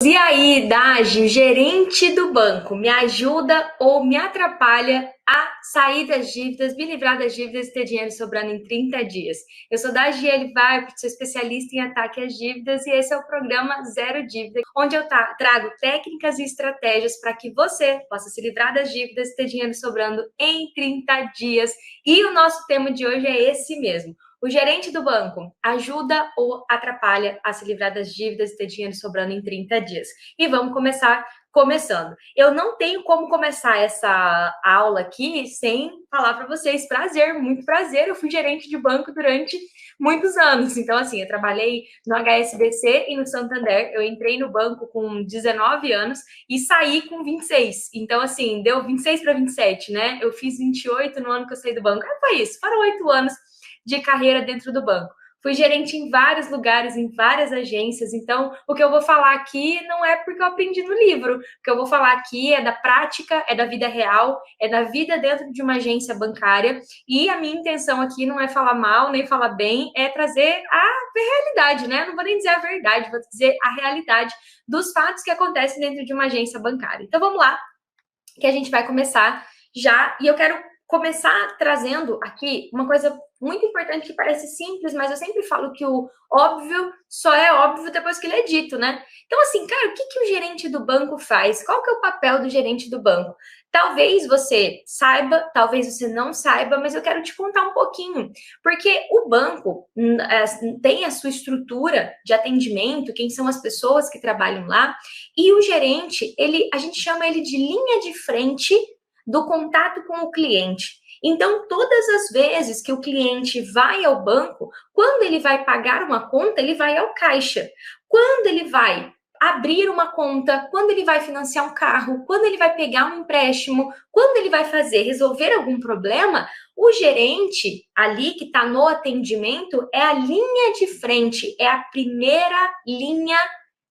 E aí, Dágio, gerente do banco, me ajuda ou me atrapalha a sair das dívidas, me livrar das dívidas e ter dinheiro sobrando em 30 dias? Eu sou Dagiele Varp, sou especialista em ataque às dívidas e esse é o programa Zero Dívida, onde eu trago técnicas e estratégias para que você possa se livrar das dívidas e ter dinheiro sobrando em 30 dias. E o nosso tema de hoje é esse mesmo. O gerente do banco ajuda ou atrapalha a se livrar das dívidas e ter dinheiro sobrando em 30 dias? E vamos começar começando. Eu não tenho como começar essa aula aqui sem falar para vocês prazer, muito prazer. Eu fui gerente de banco durante muitos anos. Então, assim, eu trabalhei no HSBC e no Santander. Eu entrei no banco com 19 anos e saí com 26. Então, assim, deu 26 para 27, né? Eu fiz 28 no ano que eu saí do banco. Foi isso, foram 8 anos de carreira dentro do banco. Fui gerente em vários lugares, em várias agências, então o que eu vou falar aqui não é porque eu aprendi no livro, o que eu vou falar aqui é da prática, é da vida real, é da vida dentro de uma agência bancária, e a minha intenção aqui não é falar mal, nem falar bem, é trazer a realidade, né? Não vou nem dizer a verdade, vou dizer a realidade dos fatos que acontecem dentro de uma agência bancária. Então vamos lá, que a gente vai começar já, e eu quero começar trazendo aqui uma coisa muito importante que parece simples, mas eu sempre falo que o óbvio só é óbvio depois que ele é dito, né? Então, assim, cara, o que o gerente do banco faz? Qual que é o papel do gerente do banco? Talvez você saiba, talvez você não saiba, mas eu quero te contar um pouquinho, porque o banco tem a sua estrutura de atendimento, quem são as pessoas que trabalham lá, e o gerente, a gente chama ele de linha de frente do contato com o cliente. Então, todas as vezes que o cliente vai ao banco, quando ele vai pagar uma conta, ele vai ao caixa. Quando ele vai abrir uma conta, quando ele vai financiar um carro, quando ele vai pegar um empréstimo, quando ele vai resolver algum problema, o gerente ali que está no atendimento é a linha de frente, é a primeira linha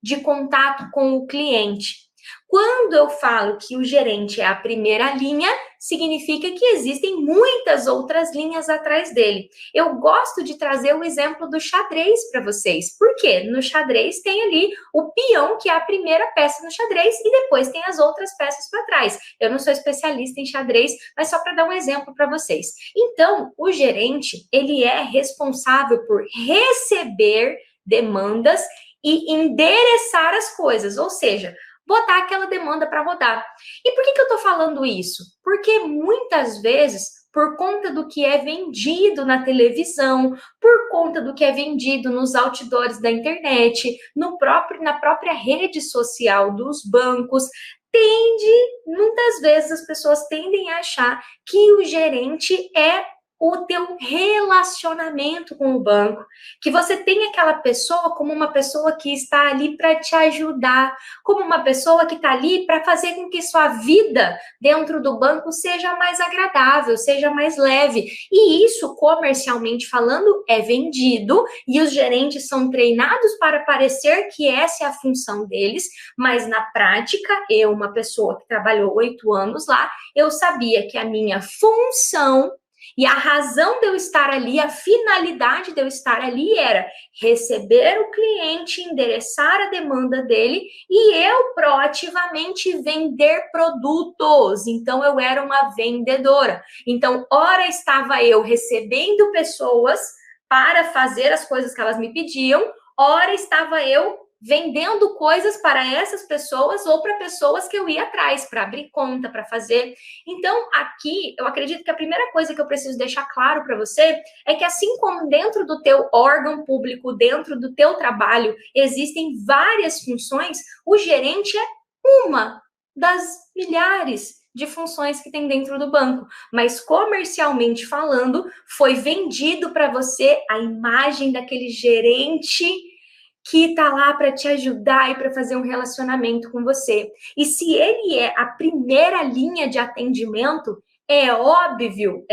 de contato com o cliente. Quando eu falo que o gerente é a primeira linha, significa que existem muitas outras linhas atrás dele. Eu gosto de trazer o exemplo do xadrez para vocês. Por quê? No xadrez tem ali o peão, que é a primeira peça no xadrez, e depois tem as outras peças para trás. Eu não sou especialista em xadrez, mas só para dar um exemplo para vocês. Então, o gerente, ele é responsável por receber demandas e endereçar as coisas, ou seja, botar aquela demanda para rodar. E por que eu estou falando isso? Porque muitas vezes, por conta do que é vendido na televisão, por conta do que é vendido nos outdoors da internet, na própria rede social dos bancos, muitas vezes as pessoas tendem a achar que o gerente é o teu relacionamento com o banco, que você tem aquela pessoa como uma pessoa que está ali para te ajudar, como uma pessoa que está ali para fazer com que sua vida dentro do banco seja mais agradável, seja mais leve. E isso, comercialmente falando, é vendido e os gerentes são treinados para parecer que essa é a função deles, mas na prática, eu, uma pessoa que trabalhou 8 anos lá, eu sabia que a minha função e a razão de eu estar ali, a finalidade de eu estar ali era receber o cliente, endereçar a demanda dele e eu proativamente vender produtos. Então, eu era uma vendedora. Então, ora estava eu recebendo pessoas para fazer as coisas que elas me pediam, ora estava eu vendendo coisas para essas pessoas ou para pessoas que eu ia atrás, para abrir conta, para fazer. Então, aqui, eu acredito que a primeira coisa que eu preciso deixar claro para você é que assim como dentro do teu órgão público, dentro do teu trabalho, existem várias funções, o gerente é uma das milhares de funções que tem dentro do banco, mas comercialmente falando, foi vendido para você a imagem daquele gerente que está lá para te ajudar e para fazer um relacionamento com você. E se ele é a primeira linha de atendimento, é óbvio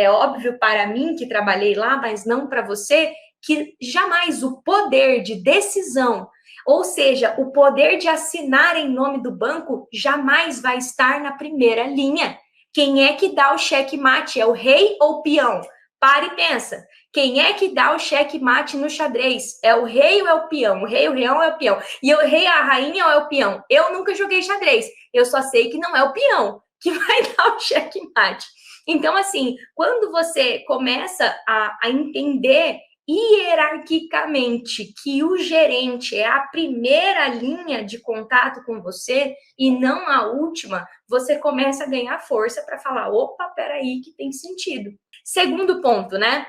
para mim que trabalhei lá, mas não para você, que jamais o poder de decisão, ou seja, o poder de assinar em nome do banco, jamais vai estar na primeira linha. Quem é que dá o checkmate? É o rei ou o peão? Para e pensa. Quem é que dá o checkmate no xadrez? É o rei ou é o peão? O rei, o leão é o peão. E o rei, a rainha ou é o peão? Eu nunca joguei xadrez. Eu só sei que não é o peão que vai dar o checkmate. Então, assim, quando você começa a entender hierarquicamente que o gerente é a primeira linha de contato com você e não a última, você começa a ganhar força para falar, opa, peraí, que tem sentido. Segundo ponto, né?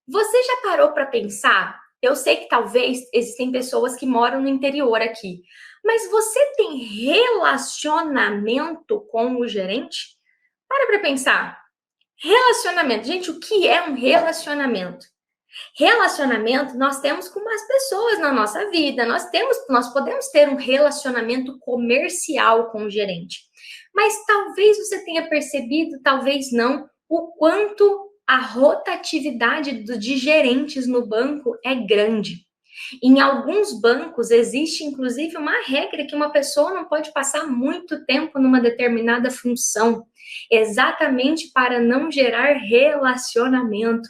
Você já parou para pensar? Eu sei que talvez existem pessoas que moram no interior aqui, mas você tem relacionamento com o gerente? Para pensar. Relacionamento. Gente, o que é um relacionamento? Relacionamento nós temos com as pessoas na nossa vida. Nós podemos ter um relacionamento comercial com o gerente. Mas talvez você tenha percebido, talvez não, o quanto a rotatividade de gerentes no banco é grande. Em alguns bancos existe inclusive uma regra que uma pessoa não pode passar muito tempo numa determinada função, exatamente para não gerar relacionamento.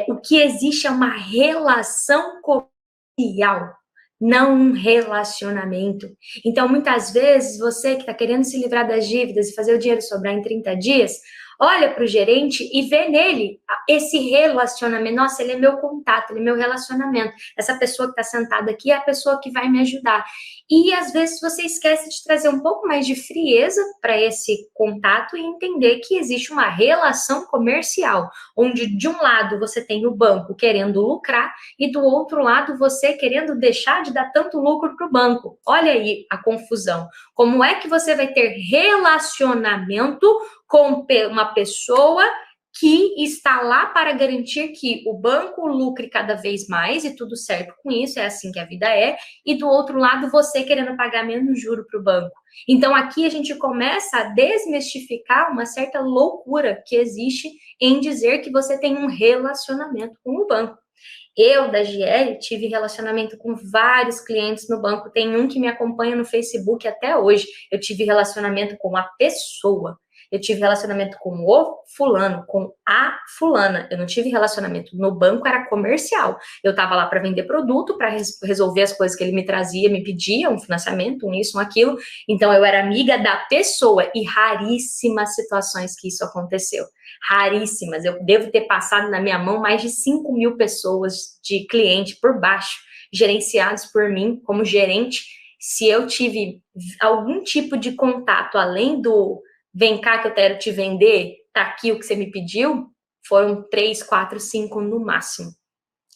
O que existe é uma relação comercial, não um relacionamento. Então, muitas vezes, você que está querendo se livrar das dívidas e fazer o dinheiro sobrar em 30 dias, olha para o gerente e vê nele esse relacionamento. Nossa, ele é meu contato, ele é meu relacionamento. Essa pessoa que está sentada aqui é a pessoa que vai me ajudar. E às vezes você esquece de trazer um pouco mais de frieza para esse contato e entender que existe uma relação comercial, onde de um lado você tem o banco querendo lucrar e do outro lado você querendo deixar de dar tanto lucro para o banco. Olha aí a confusão. Como é que você vai ter relacionamento com uma pessoa que está lá para garantir que o banco lucre cada vez mais e tudo certo com isso, é assim que a vida é, e do outro lado você querendo pagar menos juro para o banco. Então aqui a gente começa a desmistificar uma certa loucura que existe em dizer que você tem um relacionamento com o banco. Eu, da GL, tive relacionamento com vários clientes no banco, tem um que me acompanha no Facebook até hoje. Eu tive relacionamento com a pessoa. Eu tive relacionamento com o fulano, com a fulana. Eu não tive relacionamento no banco, era comercial. Eu estava lá para vender produto, para resolver as coisas que ele me trazia, me pedia, um financiamento, um isso, um aquilo. Então, eu era amiga da pessoa e raríssimas situações que isso aconteceu. Raríssimas. Eu devo ter passado na minha mão mais de 5.000 pessoas de cliente por baixo, gerenciados por mim como gerente. Se eu tive algum tipo de contato além do vem cá que eu quero te vender, tá aqui o que você me pediu, foram 3, 4, 5 no máximo.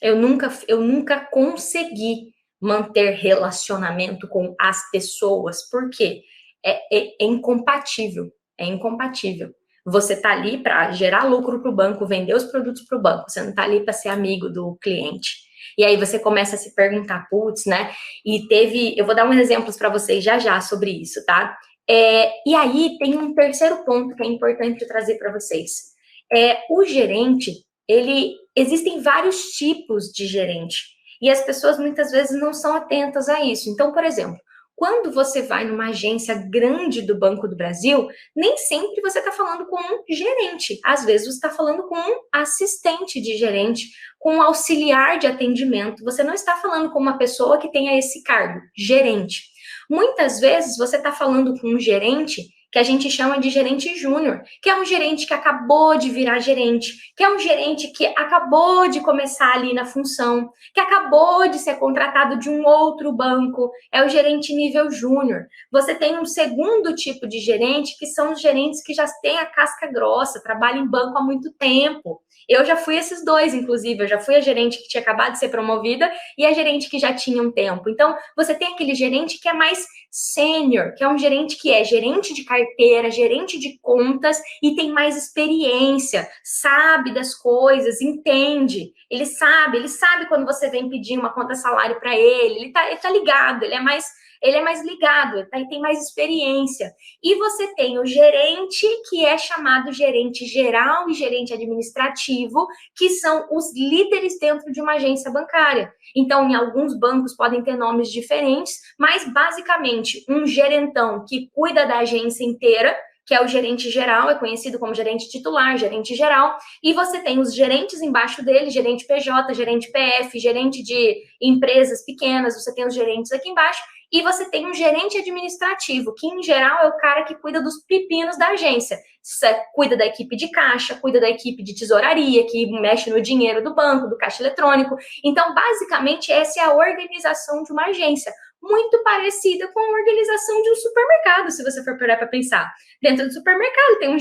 Eu nunca consegui manter relacionamento com as pessoas, porque é incompatível, é incompatível. Você tá ali para gerar lucro para o banco, vender os produtos para o banco, você não tá ali para ser amigo do cliente. E aí você começa a se perguntar, putz, né? E eu vou dar uns exemplos para vocês já sobre isso, tá? E aí tem um terceiro ponto que é importante trazer para vocês. O gerente, existem vários tipos de gerente e as pessoas muitas vezes não são atentas a isso. Então, por exemplo, quando você vai numa agência grande do Banco do Brasil, nem sempre você está falando com um gerente. Às vezes você está falando com um assistente de gerente, com um auxiliar de atendimento. Você não está falando com uma pessoa que tenha esse cargo, gerente. Muitas vezes você está falando com um gerente que a gente chama de gerente júnior, que é um gerente que acabou de virar gerente, que é um gerente que acabou de começar ali na função, que acabou de ser contratado de um outro banco, é o gerente nível júnior. Você tem um segundo tipo de gerente, que são os gerentes que já têm a casca grossa, trabalham em banco há muito tempo. Eu já fui esses dois, inclusive, eu já fui a gerente que tinha acabado de ser promovida e a gerente que já tinha um tempo. Então, você tem aquele gerente que é mais sênior, que é um gerente que é gerente de carteira, gerente de contas e tem mais experiência, sabe das coisas, entende. Ele sabe quando você vem pedir uma conta salário para ele tá ligado, ele é mais ligado, tem mais experiência. E você tem o gerente, que é chamado gerente geral e gerente administrativo, que são os líderes dentro de uma agência bancária. Então, em alguns bancos podem ter nomes diferentes, mas basicamente um gerentão que cuida da agência inteira, que é o gerente geral, é conhecido como gerente titular, gerente geral, e você tem os gerentes embaixo dele, gerente PJ, gerente PF, gerente de empresas pequenas, você tem os gerentes aqui embaixo, e você tem um gerente administrativo, que em geral é o cara que cuida dos pepinos da agência. Cuida da equipe de caixa, cuida da equipe de tesouraria, que mexe no dinheiro do banco, do caixa eletrônico. Então, basicamente, essa é a organização de uma agência, muito parecida com a organização de um supermercado, se você for parar para pensar. Dentro do supermercado tem um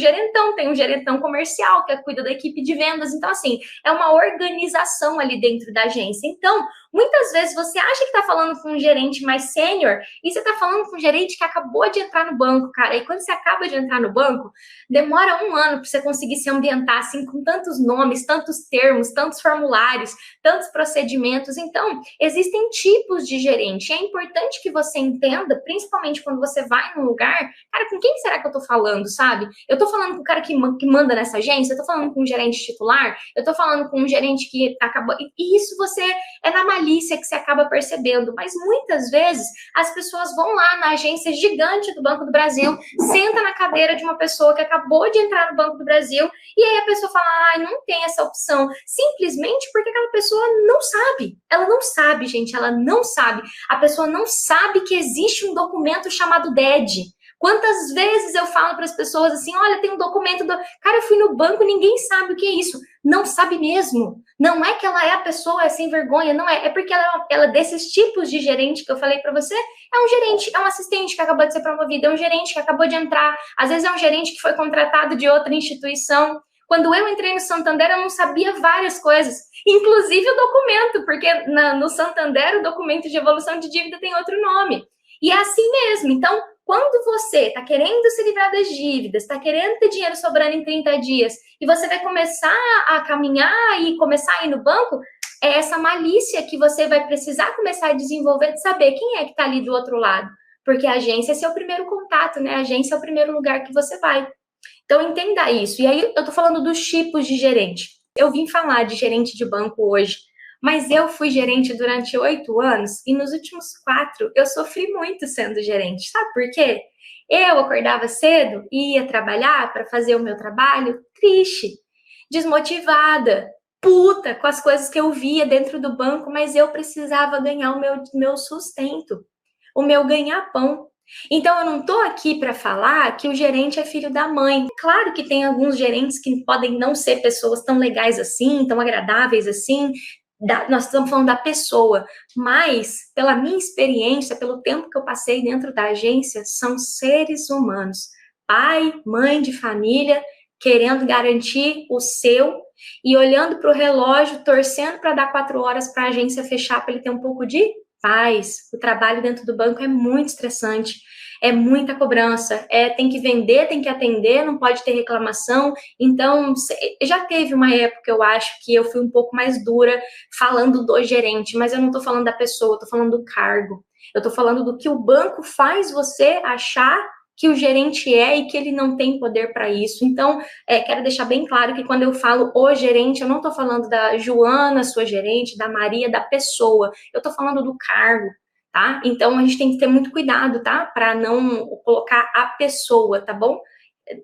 gerentão comercial que cuida da equipe de vendas. Então, assim, é uma organização ali dentro da agência. Então, muitas vezes você acha que está falando com um gerente mais sênior e você está falando com um gerente que acabou de entrar no banco, cara. E quando você acaba de entrar no banco, demora 1 ano para você conseguir se ambientar assim com tantos nomes, tantos termos, tantos formulários, tantos procedimentos. Então, existem tipos de gerente. É importante que você entenda, principalmente quando você vai num lugar, cara, com quem será que eu tô falando, sabe? Eu tô falando com o cara que manda nessa agência, eu tô falando com um gerente titular, eu tô falando com um gerente que acabou... E isso você é na malícia que você acaba percebendo, mas muitas vezes as pessoas vão lá na agência gigante do Banco do Brasil, senta na cadeira de uma pessoa que acabou de entrar no Banco do Brasil, e aí a pessoa fala, não tem essa opção, simplesmente porque aquela pessoa não sabe. Ela não sabe, gente, ela não sabe. A pessoa não sabe que existe um documento chamado DED. Quantas vezes eu falo para as pessoas assim, olha, tem um documento do... Cara, eu fui no banco, ninguém sabe o que é isso. Não sabe mesmo. Não é que ela é a pessoa, é sem vergonha, não é. É porque ela desses tipos de gerente que eu falei para você, é um gerente, é um assistente que acabou de ser promovido, é um gerente que acabou de entrar, às vezes é um gerente que foi contratado de outra instituição. Quando eu entrei no Santander, eu não sabia várias coisas, inclusive o documento, porque no Santander o documento de evolução de dívida tem outro nome. E é assim mesmo. Então, quando você está querendo se livrar das dívidas, está querendo ter dinheiro sobrando em 30 dias, e você vai começar a caminhar e começar a ir no banco, é essa malícia que você vai precisar começar a desenvolver de saber quem é que está ali do outro lado. Porque a agência é seu primeiro contato, né? A agência é o primeiro lugar que você vai. Então, entenda isso. E aí, eu tô falando dos tipos de gerente. Eu vim falar de gerente de banco hoje, mas eu fui gerente durante 8 anos e nos últimos 4 eu sofri muito sendo gerente. Sabe por quê? Eu acordava cedo e ia trabalhar para fazer o meu trabalho triste, desmotivada, puta com as coisas que eu via dentro do banco, mas eu precisava ganhar o meu sustento, o meu ganha-pão. Então, eu não estou aqui para falar que o gerente é filho da mãe. Claro que tem alguns gerentes que podem não ser pessoas tão legais assim, tão agradáveis assim. Nós estamos falando da pessoa, mas pela minha experiência, pelo tempo que eu passei dentro da agência, são seres humanos. Pai, mãe de família, querendo garantir o seu e olhando para o relógio, torcendo para dar 4 horas para a agência fechar, para ele ter um pouco de paz. O trabalho dentro do banco é muito estressante, é muita cobrança, tem que vender, tem que atender, não pode ter reclamação. Então, já teve uma época, eu acho, que eu fui um pouco mais dura falando do gerente, mas eu não estou falando da pessoa, eu estou falando do cargo. Eu estou falando do que o banco faz você achar que o gerente é e que ele não tem poder para isso. Então, quero deixar bem claro que quando eu falo o gerente, eu não estou falando da Joana, sua gerente, da Maria, da pessoa. Eu estou falando do cargo, tá? Então, a gente tem que ter muito cuidado, tá? Para não colocar a pessoa, tá bom?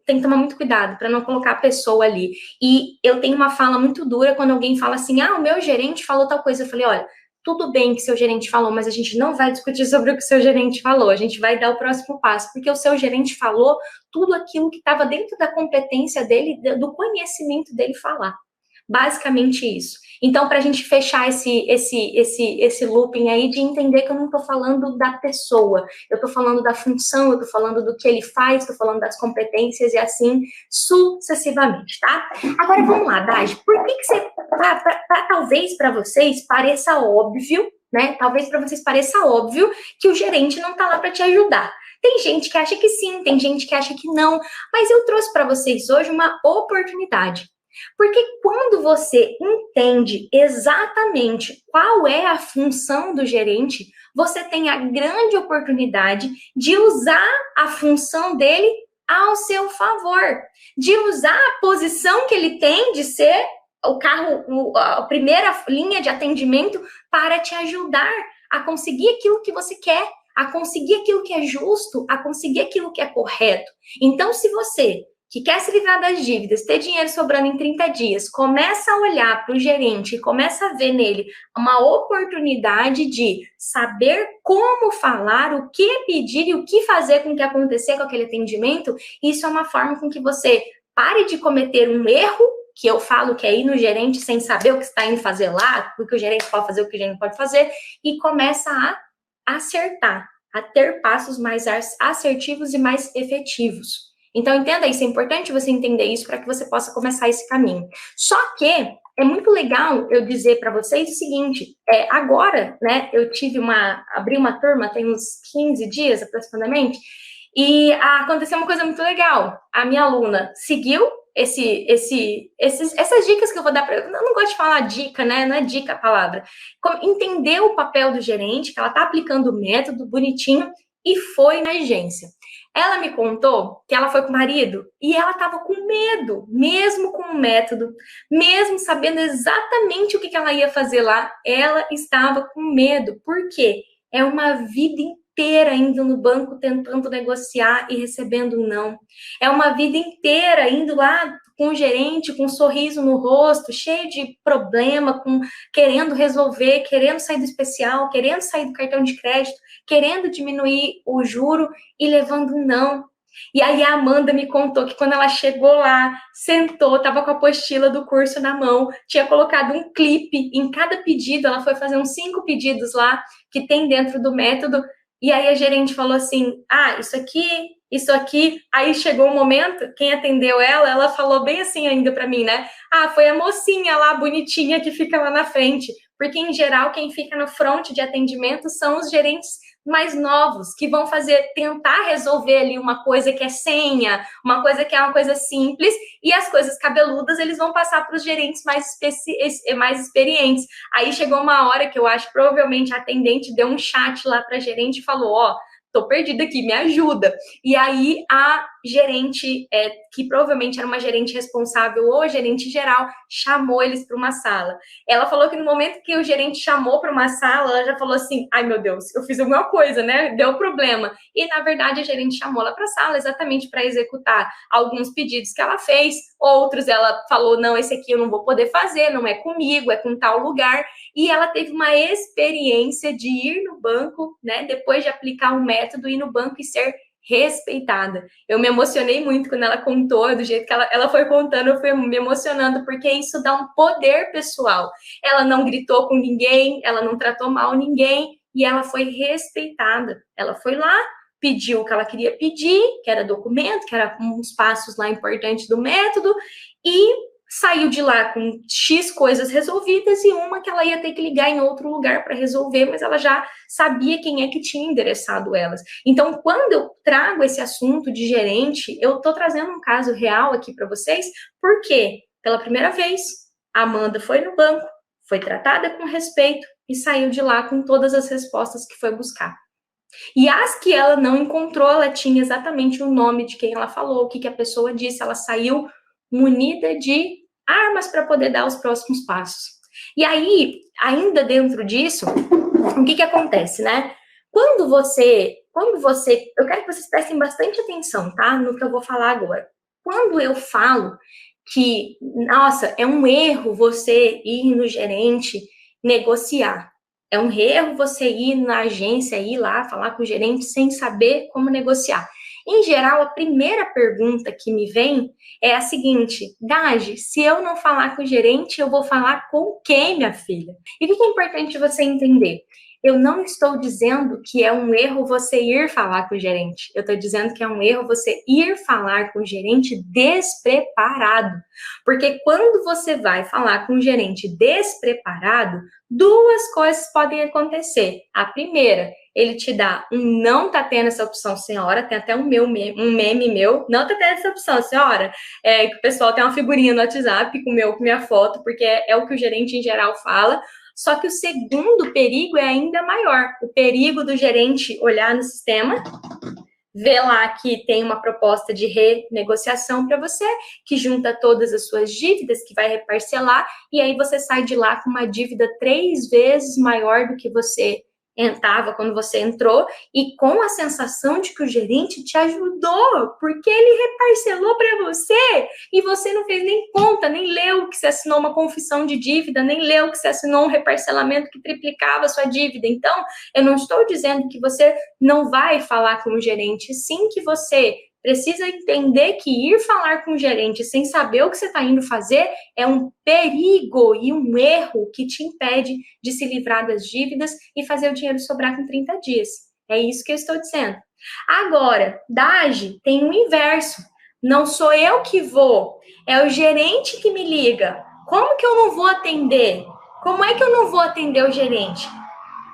Tem que tomar muito cuidado para não colocar a pessoa ali. E eu tenho uma fala muito dura quando alguém fala assim, o meu gerente falou tal coisa. Eu falei, olha, tudo bem que seu gerente falou, mas a gente não vai discutir sobre o que o seu gerente falou, a gente vai dar o próximo passo, porque o seu gerente falou tudo aquilo que estava dentro da competência dele, do conhecimento dele falar. Basicamente isso. Então, para a gente fechar esse looping aí de entender que eu não estou falando da pessoa, eu estou falando da função, eu estou falando do que ele faz, estou falando das competências e assim sucessivamente, tá? Agora vamos lá, Daj, por que você, talvez para vocês pareça óbvio, né? Talvez para vocês pareça óbvio que o gerente não está lá para te ajudar. Tem gente que acha que sim, tem gente que acha que não, mas eu trouxe para vocês hoje uma oportunidade. Porque quando você entende exatamente qual é a função do gerente, você tem a grande oportunidade de usar a função dele ao seu favor, de usar a posição que ele tem de ser a primeira linha de atendimento para te ajudar a conseguir aquilo que você quer, a conseguir aquilo que é justo, a conseguir aquilo que é correto. Então, se você que quer se livrar das dívidas, ter dinheiro sobrando em 30 dias, começa a olhar para o gerente e começa a ver nele uma oportunidade de saber como falar, o que pedir e o que fazer com que acontecer com aquele atendimento, isso é uma forma com que você pare de cometer um erro, que eu falo que é ir no gerente sem saber o que está indo fazer lá, o que o gerente pode fazer, o que o gerente pode fazer, e começa a acertar, a ter passos mais assertivos e mais efetivos. Então, entenda isso, é importante você entender isso para que você possa começar esse caminho. Só que é muito legal eu dizer para vocês o seguinte, agora, né, abri uma turma tem uns 15 dias aproximadamente, e aconteceu uma coisa muito legal. A minha aluna seguiu essas dicas que eu vou dar para... Eu não gosto de falar dica, né? Não é dica a palavra. Entendeu o papel do gerente, que ela está aplicando o método bonitinho, e foi na agência. Ela me contou que ela foi com o marido e ela estava com medo, mesmo com o método, mesmo sabendo exatamente o que ela ia fazer lá, ela estava com medo. Por quê? É uma vida inteira indo no banco tentando negociar e recebendo um não. É uma vida inteira indo lá com o gerente, com um sorriso no rosto, cheio de problema, querendo resolver, querendo sair do especial, querendo sair do cartão de crédito, querendo diminuir o juro e levando um não. E aí a Amanda me contou que quando ela chegou lá, sentou, estava com a apostila do curso na mão, tinha colocado um clipe em cada pedido, ela foi fazer uns 5 pedidos lá que tem dentro do método, e aí a gerente falou assim, isso aqui, aí chegou um momento, quem atendeu ela falou bem assim ainda para mim, né? Foi a mocinha lá, bonitinha, que fica lá na frente, porque em geral quem fica no front de atendimento são os gerentes mais novos, que vão tentar resolver ali uma coisa que é senha, uma coisa que é uma coisa simples, e as coisas cabeludas eles vão passar para os gerentes mais experientes. Aí chegou uma hora que eu acho, provavelmente a atendente deu um chat lá para a gerente e falou, tô perdida aqui, me ajuda. E aí a gerente, que provavelmente era uma gerente responsável ou gerente geral, chamou eles para uma sala. Ela falou que no momento que o gerente chamou para uma sala, ela já falou assim, ai meu Deus, eu fiz alguma coisa, né? Deu problema. E na verdade a gerente chamou ela para a sala exatamente para executar alguns pedidos que ela fez, outros ela falou, não, esse aqui eu não vou poder fazer, não é comigo, é com tal lugar. E ela teve uma experiência de ir no banco, né? Depois de aplicar o método, ir no banco e ser respeitada. Eu me emocionei muito quando ela contou, do jeito que ela foi contando, eu fui me emocionando, porque isso dá um poder pessoal. Ela não gritou com ninguém, ela não tratou mal ninguém, e ela foi respeitada. Ela foi lá, pediu o que ela queria pedir, que era documento, que era uns passos lá importantes do método, e saiu de lá com X coisas resolvidas e uma que ela ia ter que ligar em outro lugar para resolver, mas ela já sabia quem é que tinha endereçado elas. Então, quando eu trago esse assunto de gerente, eu estou trazendo um caso real aqui para vocês, porque pela primeira vez, a Amanda foi no banco, foi tratada com respeito e saiu de lá com todas as respostas que foi buscar. E as que ela não encontrou, ela tinha exatamente o nome de quem ela falou, o que a pessoa disse, ela saiu munida de armas para poder dar os próximos passos. E aí, ainda dentro disso, o que acontece, né? Quando você, eu quero que vocês prestem bastante atenção, tá? No que eu vou falar agora. Quando eu falo que, nossa, é um erro você ir no gerente negociar. É um erro você ir na agência, ir lá falar com o gerente sem saber como negociar. Em geral, a primeira pergunta que me vem é a seguinte, Gaji, se eu não falar com o gerente, eu vou falar com quem, minha filha? E o que é importante você entender? Eu não estou dizendo que é um erro você ir falar com o gerente. Eu estou dizendo que é um erro você ir falar com o gerente despreparado. Porque quando você vai falar com o gerente despreparado, duas coisas podem acontecer. A primeira, ele te dá um não tá tendo essa opção, senhora, tem até um meme meu, não tá tendo essa opção, senhora, que o pessoal tem uma figurinha no WhatsApp com minha foto, porque é o que o gerente em geral fala. Só que o segundo perigo é ainda maior. O perigo do gerente olhar no sistema, ver lá que tem uma proposta de renegociação para você, que junta todas as suas dívidas, que vai reparcelar, e aí você sai de lá com uma dívida 3 vezes maior do que você estava quando você entrou e com a sensação de que o gerente te ajudou, porque ele reparcelou para você e você não fez nem conta, nem leu que você assinou uma confissão de dívida, nem leu que você assinou um reparcelamento que triplicava a sua dívida. Então, eu não estou dizendo que você não vai falar com o gerente, sim que você precisa entender que ir falar com o gerente sem saber o que você está indo fazer é um perigo e um erro que te impede de se livrar das dívidas e fazer o dinheiro sobrar com 30 dias. É isso que eu estou dizendo. Agora, DAGE tem o inverso. Não sou eu que vou, é o gerente que me liga. Como que eu não vou atender? Como é que eu não vou atender o gerente?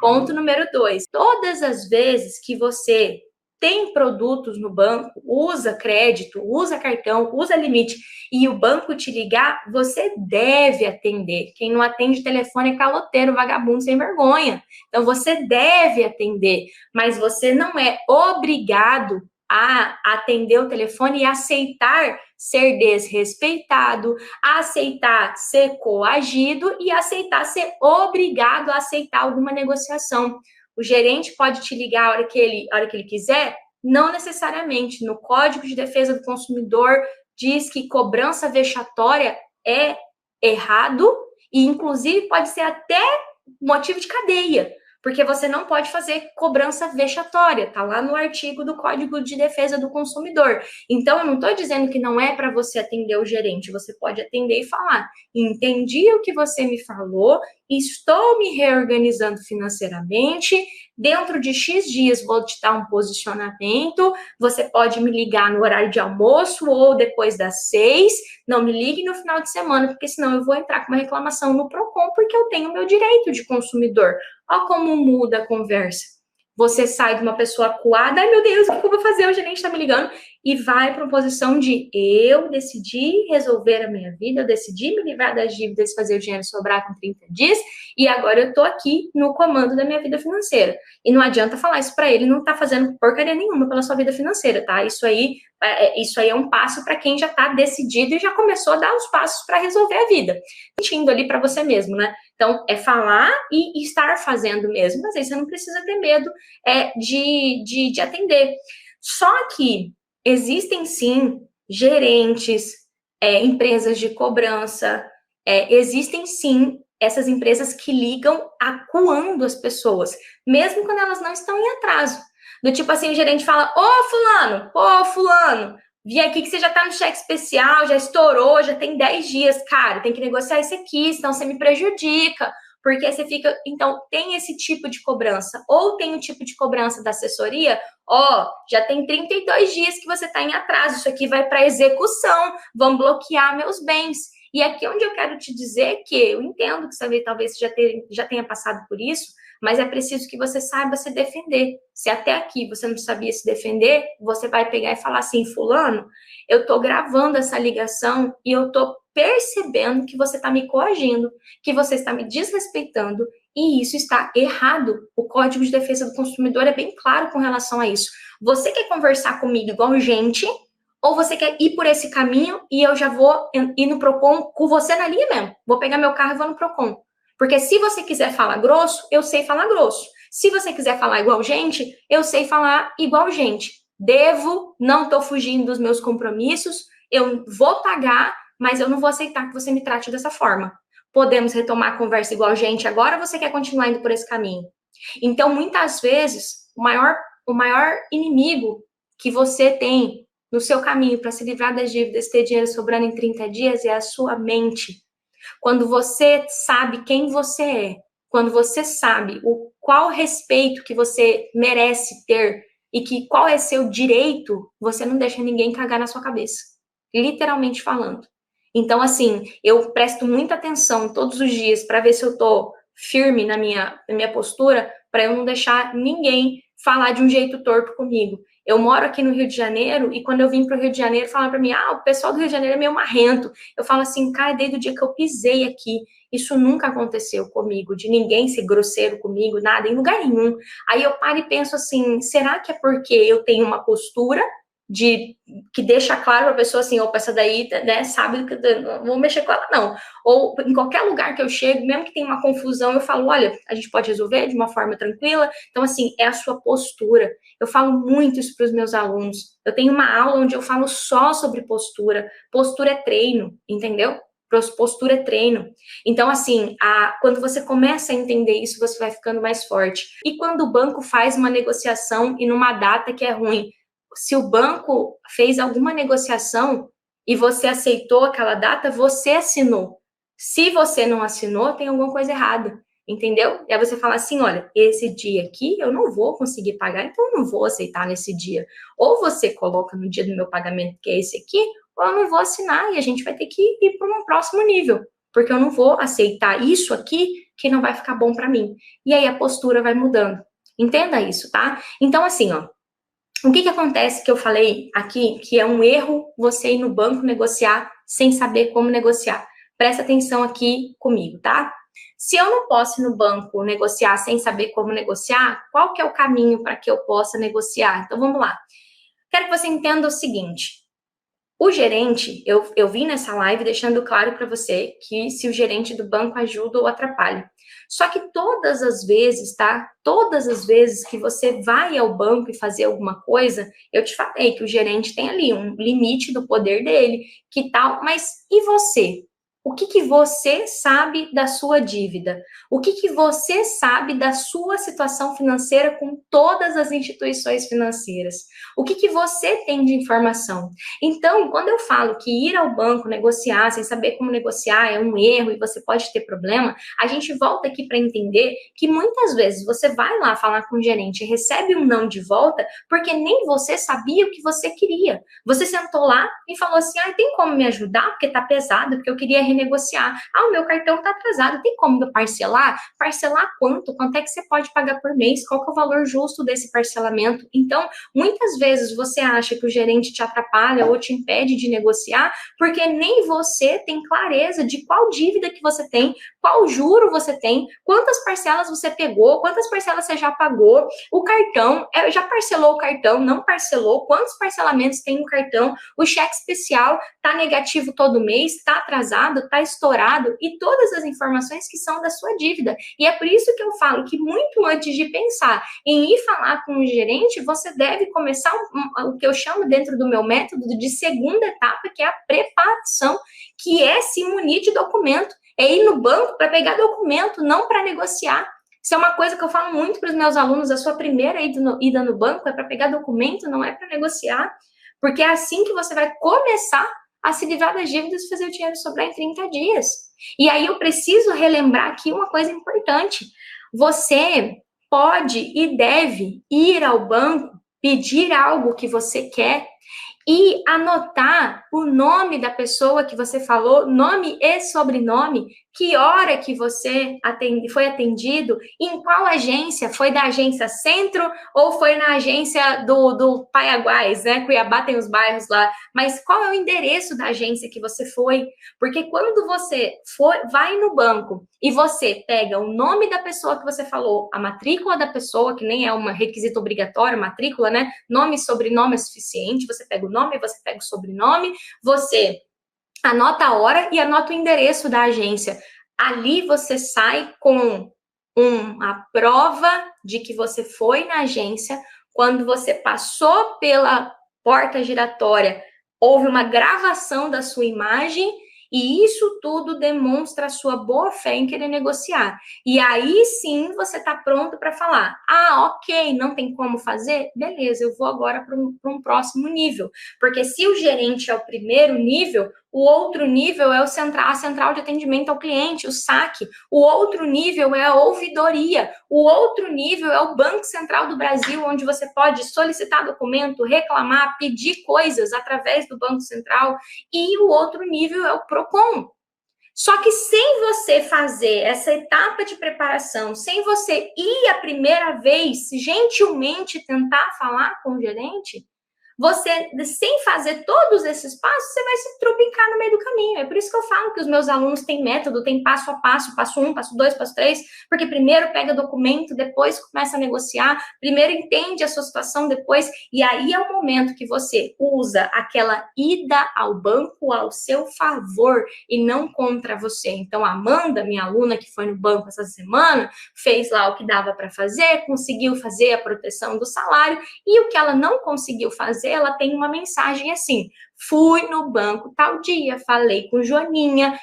Ponto número 2. Todas as vezes que você tem produtos no banco, usa crédito, usa cartão, usa limite, e o banco te ligar, você deve atender. Quem não atende telefone é caloteiro, vagabundo sem vergonha. Então, você deve atender, mas você não é obrigado a atender o telefone e aceitar ser desrespeitado, aceitar ser coagido e aceitar ser obrigado a aceitar alguma negociação. O gerente pode te ligar a hora que ele quiser? Não necessariamente. No Código de Defesa do Consumidor diz que cobrança vexatória é errado e, inclusive, pode ser até motivo de cadeia, porque você não pode fazer cobrança vexatória, tá lá no artigo do Código de Defesa do Consumidor. Então, eu não estou dizendo que não é para você atender o gerente, você pode atender e falar: entendi o que você me falou, estou me reorganizando financeiramente, dentro de X dias vou te dar um posicionamento, você pode me ligar no horário de almoço ou depois das 6, não me ligue no final de semana, porque senão eu vou entrar com uma reclamação no PROCON, porque eu tenho meu direito de consumidor. Olha como muda a conversa. Você sai de uma pessoa acuada, ai meu Deus, o que eu vou fazer? O gerente está me ligando, e vai para uma posição de eu decidi resolver a minha vida, eu decidi me livrar das dívidas, fazer o dinheiro sobrar com 30 dias, e agora eu tô aqui no comando da minha vida financeira. E não adianta falar isso para ele, não tá fazendo porcaria nenhuma pela sua vida financeira, tá? Isso aí é um passo para quem já está decidido e já começou a dar os passos para resolver a vida. Mentindo ali para você mesmo, né? Então, é falar e estar fazendo mesmo, mas aí você não precisa ter medo de atender. Só que existem, sim, gerentes, empresas de cobrança, existem, sim, essas empresas que ligam acuando as pessoas, mesmo quando elas não estão em atraso. Do tipo assim, o gerente fala: ô fulano, vi aqui que você já tá no cheque especial, já estourou, já tem 10 dias. Cara, tem que negociar isso aqui, senão você me prejudica. Porque você fica... Então, tem esse tipo de cobrança. Ou tem o tipo de cobrança da assessoria: já tem 32 dias que você tá em atraso, isso aqui vai para execução, vão bloquear meus bens. E aqui onde eu quero te dizer que eu entendo que você talvez já tenha passado por isso, mas é preciso que você saiba se defender. Se até aqui você não sabia se defender, você vai pegar e falar assim: fulano, eu tô gravando essa ligação e eu tô percebendo que você está me coagindo, que você está me desrespeitando, e isso está errado. O Código de Defesa do Consumidor é bem claro com relação a isso. Você quer conversar comigo igual gente, ou você quer ir por esse caminho e eu já vou ir no PROCON com você na linha mesmo? Vou pegar meu carro e vou no PROCON. Porque se você quiser falar grosso, eu sei falar grosso. Se você quiser falar igual gente, eu sei falar igual gente. Devo, não estou fugindo dos meus compromissos, eu vou pagar, mas eu não vou aceitar que você me trate dessa forma. Podemos retomar a conversa igual gente agora, ou você quer continuar indo por esse caminho? Então, muitas vezes, o maior inimigo que você tem no seu caminho para se livrar das dívidas, ter dinheiro sobrando em 30 dias, é a sua mente. Quando você sabe quem você é, quando você sabe qual respeito que você merece ter e qual é seu direito, você não deixa ninguém cagar na sua cabeça. Literalmente falando. Então, assim, eu presto muita atenção todos os dias para ver se eu tô firme na minha postura, para eu não deixar ninguém falar de um jeito torto comigo. Eu moro aqui no Rio de Janeiro e quando eu vim para o Rio de Janeiro, falaram para mim: o pessoal do Rio de Janeiro é meio marrento. Eu falo assim: cara, desde o dia que eu pisei aqui, isso nunca aconteceu comigo, de ninguém ser grosseiro comigo, nada, em lugar nenhum. Aí eu paro e penso assim: será que é porque eu tenho uma postura que deixa claro para a pessoa assim, opa, essa daí, né, sabe que não vou mexer com ela, não. Ou em qualquer lugar que eu chego, mesmo que tenha uma confusão, eu falo, olha, a gente pode resolver de uma forma tranquila. Então, assim, é a sua postura. Eu falo muito isso para os meus alunos. Eu tenho uma aula onde eu falo só sobre postura. Postura é treino, entendeu? Postura é treino. Então, assim, quando você começa a entender isso, você vai ficando mais forte. E quando o banco faz uma negociação e numa data que é ruim, se o banco fez alguma negociação e você aceitou aquela data, você assinou. Se você não assinou, tem alguma coisa errada, entendeu? E aí você fala assim, olha, esse dia aqui eu não vou conseguir pagar, então eu não vou aceitar nesse dia. Ou você coloca no dia do meu pagamento, que é esse aqui, ou eu não vou assinar e a gente vai ter que ir para um próximo nível, porque eu não vou aceitar isso aqui que não vai ficar bom para mim. E aí a postura vai mudando. Entenda isso, tá? Então, assim, ó, o que acontece que eu falei aqui, que é um erro você ir no banco negociar sem saber como negociar? Presta atenção aqui comigo, tá? Se eu não posso ir no banco negociar sem saber como negociar, qual que é o caminho para que eu possa negociar? Então, vamos lá. Quero que você entenda o seguinte. O gerente, eu vim nessa live deixando claro para você que se o gerente do banco ajuda ou atrapalha. Só que todas as vezes, tá? Todas as vezes que você vai ao banco e fazer alguma coisa, eu te falei que o gerente tem ali um limite do poder dele, que tal? Mas e você? O que você sabe da sua dívida? O que você sabe da sua situação financeira com todas as instituições financeiras? O que você tem de informação? Então, quando eu falo que ir ao banco negociar sem saber como negociar é um erro e você pode ter problema, a gente volta aqui para entender que muitas vezes você vai lá falar com o gerente e recebe um não de volta porque nem você sabia o que você queria. Você sentou lá e falou assim, tem como me ajudar? Porque tá pesado, porque eu queria renegociar. O meu cartão tá atrasado, tem como eu parcelar? Parcelar quanto? Quanto é que você pode pagar por mês? Qual que é o valor justo desse parcelamento? Então, muitas vezes você acha que o gerente te atrapalha ou te impede de negociar, porque nem você tem clareza de qual dívida que você tem, qual juro você tem, quantas parcelas você pegou, quantas parcelas você já pagou, o cartão, já parcelou o cartão, não parcelou, quantos parcelamentos tem no cartão, o cheque especial tá negativo todo mês, tá atrasado, tá estourado, e todas as informações que são da sua dívida. E é por isso que eu falo que muito antes de pensar em ir falar com o gerente, você deve começar o que eu chamo dentro do meu método de segunda etapa, que é a preparação, que é se munir de documento, é ir no banco para pegar documento, não para negociar. Isso é uma coisa que eu falo muito para os meus alunos, a sua primeira ida no banco é para pegar documento, não é para negociar, porque é assim que você vai começar a se livrar das dívidas e fazer o dinheiro sobrar em 30 dias. E aí eu preciso relembrar aqui uma coisa importante. Você pode e deve ir ao banco, pedir algo que você quer e anotar o nome da pessoa que você falou, nome e sobrenome, que hora que você foi atendido, em qual agência, foi da agência Centro ou foi na agência do Paiaguás, né? Cuiabá tem os bairros lá, mas qual é o endereço da agência que você foi? Porque quando você vai no banco e você pega o nome da pessoa que você falou, a matrícula da pessoa, que nem é um requisito obrigatório, matrícula, né? Nome e sobrenome é suficiente, você pega o nome, você pega o sobrenome, você anota a hora e anota o endereço da agência. Ali você sai com uma prova de que você foi na agência, quando você passou pela porta giratória, houve uma gravação da sua imagem e isso tudo demonstra a sua boa fé em querer negociar. E aí sim você está pronto para falar, ok, não tem como fazer? Beleza, eu vou agora para um próximo nível. Porque se o gerente é o primeiro nível, o outro nível é a central de atendimento ao cliente, o SAC. O outro nível é a ouvidoria. O outro nível é o Banco Central do Brasil, onde você pode solicitar documento, reclamar, pedir coisas através do Banco Central. E o outro nível é o PROCON. Só que sem você fazer essa etapa de preparação, sem você ir a primeira vez, gentilmente tentar falar com o gerente, você, sem fazer todos esses passos, você vai se trubicar no meio do caminho. É por isso que eu falo que os meus alunos têm método, tem passo a passo 1, passo 2, passo 3, porque primeiro pega documento, depois começa a negociar, primeiro entende a sua situação, depois, e aí é o momento que você usa aquela ida ao banco ao seu favor e não contra você. Então, a Amanda, minha aluna que foi no banco essa semana, fez lá o que dava para fazer, conseguiu fazer a proteção do salário, e o que ela não conseguiu fazer, ela tem uma mensagem assim: fui no banco tal dia, falei com Joaninha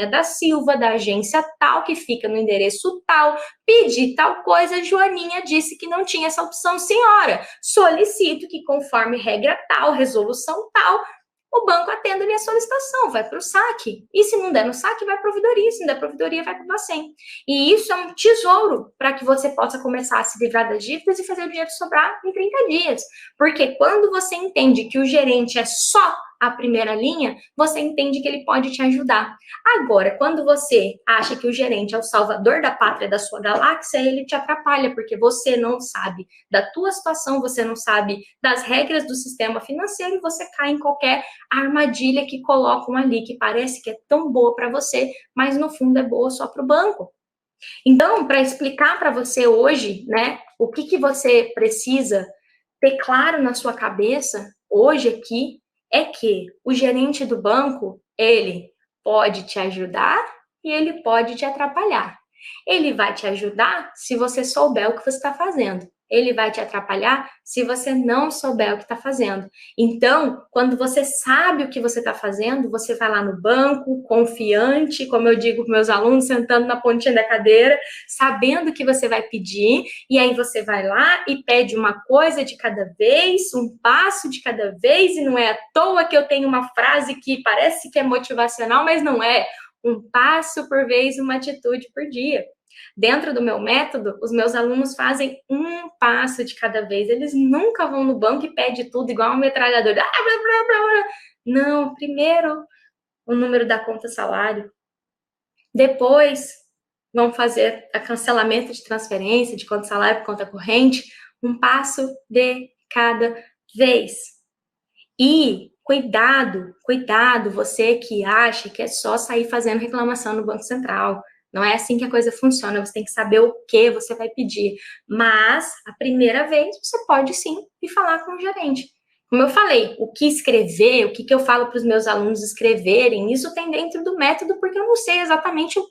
da Silva, da agência tal, que fica no endereço tal, pedi tal coisa, Joaninha disse que não tinha essa opção, senhora, solicito que conforme regra tal, resolução tal, o banco atenda a minha solicitação, vai para o saque. E se não der no saque, vai para a providoria. Se não der providoria, vai para o Bacen. E isso é um tesouro para que você possa começar a se livrar das dívidas e fazer o dinheiro sobrar em 30 dias. Porque quando você entende que o gerente é só a primeira linha, você entende que ele pode te ajudar. Agora, quando você acha que o gerente é o salvador da pátria da sua galáxia, ele te atrapalha, porque você não sabe da tua situação, você não sabe das regras do sistema financeiro e você cai em qualquer armadilha que colocam ali, que parece que é tão boa para você, mas no fundo é boa só para o banco. Então, para explicar para você hoje, né, o que você precisa ter claro na sua cabeça hoje aqui, é que o gerente do banco, ele pode te ajudar e ele pode te atrapalhar. Ele vai te ajudar se você souber o que você está fazendo. Ele vai te atrapalhar se você não souber o que está fazendo. Então, quando você sabe o que você está fazendo, você vai lá no banco, confiante, como eu digo para meus alunos, sentando na pontinha da cadeira, sabendo o que você vai pedir, e aí você vai lá e pede uma coisa de cada vez, um passo de cada vez, e não é à toa que eu tenho uma frase que parece que é motivacional, mas não é. Um passo por vez, uma atitude por dia. Dentro do meu método, os meus alunos fazem um passo de cada vez. Eles nunca vão no banco e pedem tudo igual um metralhador. Não, primeiro o número da conta salário. Depois vão fazer a cancelamento de transferência de conta salário para conta corrente. Um passo de cada vez. E cuidado, você que acha que é só sair fazendo reclamação no Banco Central. Não é assim que a coisa funciona, você tem que saber o que você vai pedir. Mas, a primeira vez, você pode sim ir falar com o gerente. Como eu falei, o que escrever, o que eu falo para os meus alunos escreverem, isso tem dentro do método, porque eu não sei exatamente o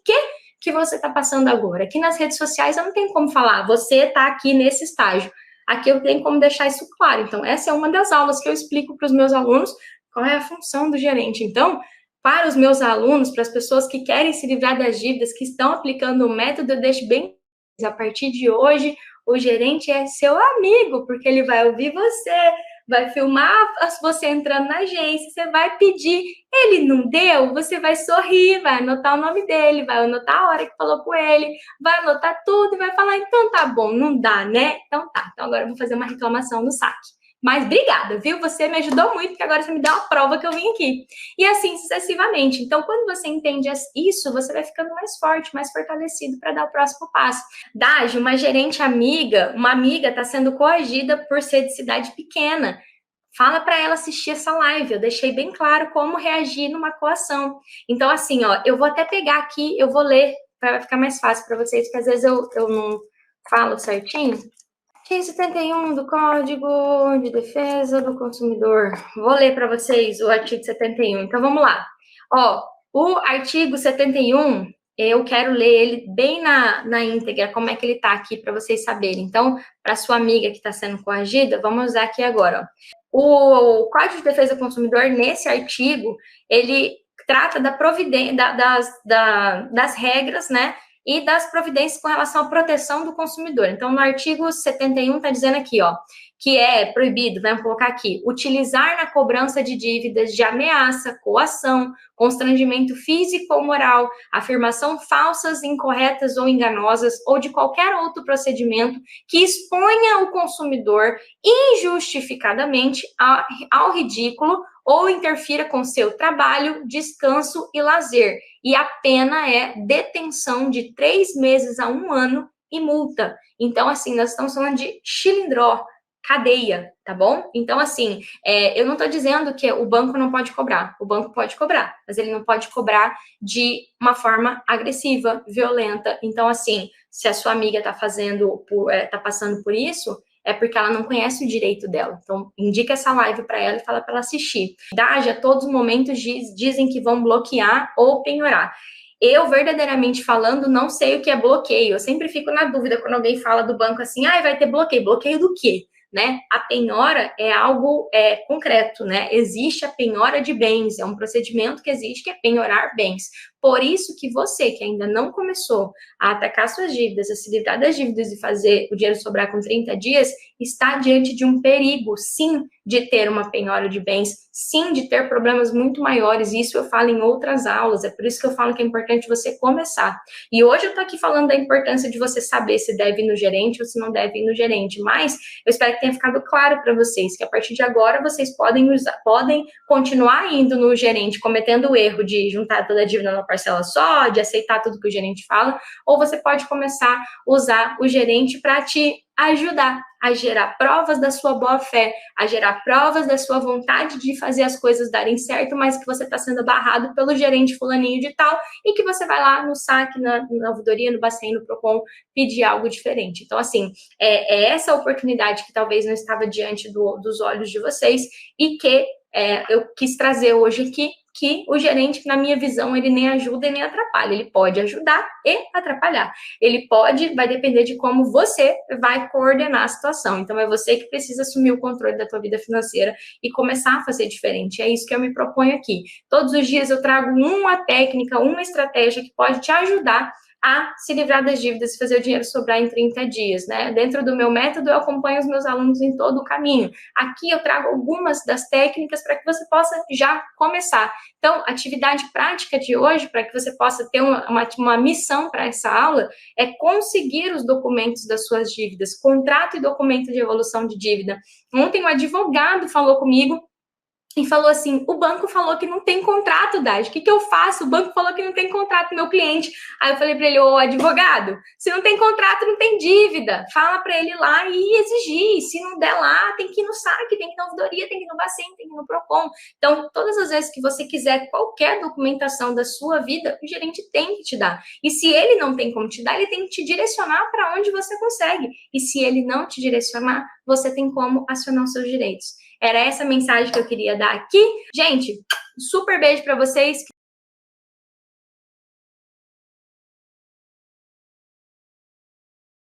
que você está passando agora. Aqui nas redes sociais eu não tenho como falar, você está aqui nesse estágio. Aqui eu tenho como deixar isso claro. Então, essa é uma das aulas que eu explico para os meus alunos qual é a função do gerente. Então, para os meus alunos, para as pessoas que querem se livrar das dívidas, que estão aplicando o método, eu deixo bem, a partir de hoje, o gerente é seu amigo, porque ele vai ouvir você, vai filmar você entrando na agência, você vai pedir, ele não deu, você vai sorrir, vai anotar o nome dele, vai anotar a hora que falou com ele, vai anotar tudo e vai falar, então tá bom, não dá, né? Então tá, então agora eu vou fazer uma reclamação no saque. Mas obrigada, viu? Você me ajudou muito, porque agora você me deu uma prova que eu vim aqui. E assim sucessivamente. Então, quando você entende isso, você vai ficando mais forte, mais fortalecido para dar o próximo passo. Dage, uma gerente amiga, uma amiga está sendo coagida por ser de cidade pequena. Fala para ela assistir essa live. Eu deixei bem claro como reagir numa coação. Então, assim, ó, eu vou até pegar aqui, eu vou ler, para ficar mais fácil para vocês, porque às vezes eu não falo certinho. Artigo 71 do Código de Defesa do Consumidor. Vou ler para vocês o artigo 71. Então, vamos lá. Ó, o artigo 71, eu quero ler ele bem na íntegra, como é que ele está aqui para vocês saberem. Então, para sua amiga que está sendo coagida, vamos usar aqui agora. Ó. O Código de Defesa do Consumidor, nesse artigo, ele trata da providência, das regras, né? E das providências com relação à proteção do consumidor. Então, no artigo 71 está dizendo aqui, ó, que é proibido, vamos colocar aqui, utilizar na cobrança de dívidas de ameaça, coação, constrangimento físico ou moral, afirmação falsas, incorretas ou enganosas, ou de qualquer outro procedimento que exponha o consumidor injustificadamente ao ridículo ou interfira com seu trabalho, descanso e lazer. E a pena é detenção de 3 meses a 1 ano e multa. Então, assim, nós estamos falando de chilindró, cadeia, tá bom? Então, assim, eu não tô dizendo que o banco não pode cobrar. O banco pode cobrar, mas ele não pode cobrar de uma forma agressiva, violenta. Então, assim, se a sua amiga tá passando por isso, é porque ela não conhece o direito dela. Então, indica essa live para ela e fala para ela assistir. A todos os momentos dizem que vão bloquear ou penhorar. Eu, verdadeiramente falando, não sei o que é bloqueio. Eu sempre fico na dúvida quando alguém fala do banco assim, vai ter bloqueio. Bloqueio do quê? Né? A penhora é algo concreto, né? Existe a penhora de bens, é um procedimento que existe que é penhorar bens. Por isso que você, que ainda não começou a atacar suas dívidas, a se livrar das dívidas e fazer o dinheiro sobrar com 30 dias, está diante de um perigo, sim, de ter uma penhora de bens, sim, de ter problemas muito maiores. Isso eu falo em outras aulas, é por isso que eu falo que é importante você começar. E hoje eu tô aqui falando da importância de você saber se deve ir no gerente ou se não deve ir no gerente, mas eu espero que tenha ficado claro para vocês que a partir de agora vocês podem continuar indo no gerente, cometendo o erro de juntar toda a dívida numa parcela só, de aceitar tudo que o gerente fala, ou você pode começar a usar o gerente para te ajudar a gerar provas da sua boa-fé, a gerar provas da sua vontade de fazer as coisas darem certo, mas que você está sendo barrado pelo gerente fulaninho de tal, e que você vai lá no saque, na ouvidoria, no Bacen, no Procon, pedir algo diferente. Então, assim, é essa oportunidade que talvez não estava diante dos olhos de vocês, e que eu quis trazer hoje aqui, que o gerente, na minha visão, ele nem ajuda e nem atrapalha. Ele pode ajudar e atrapalhar. Vai depender de como você vai coordenar a situação. Então, é você que precisa assumir o controle da tua vida financeira e começar a fazer diferente. É isso que eu me proponho aqui. Todos os dias eu trago uma técnica, uma estratégia que pode te ajudar a se livrar das dívidas e fazer o dinheiro sobrar em 30 dias, né? Dentro do meu método, eu acompanho os meus alunos em todo o caminho. Aqui eu trago algumas das técnicas para que você possa já começar. Então, a atividade prática de hoje, para que você possa ter uma missão para essa aula, é conseguir os documentos das suas dívidas, contrato e documento de evolução de dívida. Ontem um advogado falou comigo e falou assim, o banco falou que não tem contrato, Dade, o que eu faço? O banco falou que não tem contrato, meu cliente. Aí eu falei para ele, ô advogado, se não tem contrato, não tem dívida. Fala para ele lá e exigir. Se não der lá, tem que ir no saque, tem que ir na ouvidoria, tem que ir no Bacen, tem que ir no Procon. Então, todas as vezes que você quiser qualquer documentação da sua vida, o gerente tem que te dar. E se ele não tem como te dar, ele tem que te direcionar para onde você consegue. E se ele não te direcionar, você tem como acionar os seus direitos. Era essa mensagem que eu queria dar aqui. Gente, super beijo para vocês.